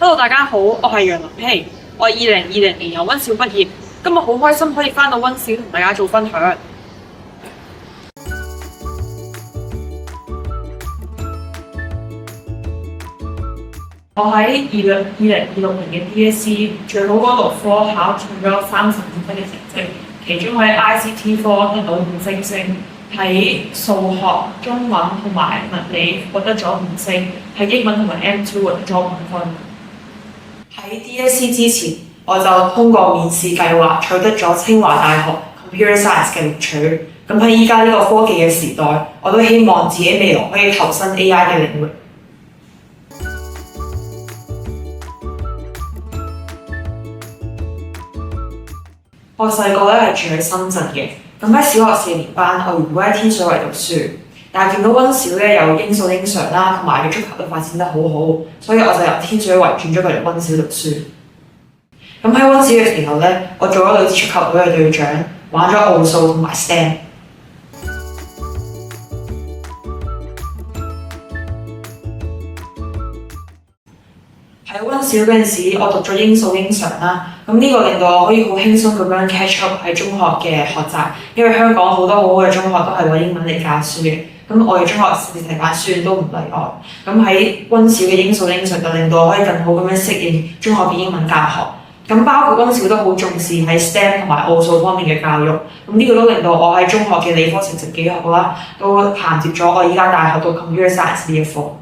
Hello，大家好，我係楊林希，我2020年由溫小畢業，今日好開心可以返到溫小同大家做分享。我喺2026年嘅 DSE 最好嗰6科考中咗35分嘅成績，其中喺 ICT 科得到5星星，喺數學、中文同埋物理獲得咗5星，喺英文同埋 M2 獲得咗5分。喺 DSE 之前，我就通過面試計劃取得咗清華大學 Computer Science 嘅錄取。咁喺依家呢個科技嘅時代，我都希望自己未來可以投身 AI 嘅領域。我細個係住喺深圳嘅，咁喺小學4年班，我原本喺天水圍讀書，但係見到溫小有英數英常啦，同埋嘅足球都發展得好好，所以我就由天水圍轉咗過嚟溫小讀書。咁喺溫小嘅時候我做咗女子足球隊嘅隊長，玩咗奧數同埋 STEM。喺溫小嗰陣時，我讀咗英數英常啦，咁呢個令到我可以好輕鬆咁樣 catch up 喺中學嘅學習，因為香港好多好好嘅中學都係攞英文嚟教書嘅，咁我嘅中學試題版書都唔例外。咁喺溫小嘅英數英常就令到我可以更好咁樣適應中學嘅英文教學，咁包括溫小都好重視喺 STEM 同埋奧數方面嘅教育，咁呢個都令到我喺中學嘅理科成績幾好啦，都銜接咗我依家大學讀 Computer Science 呢一科。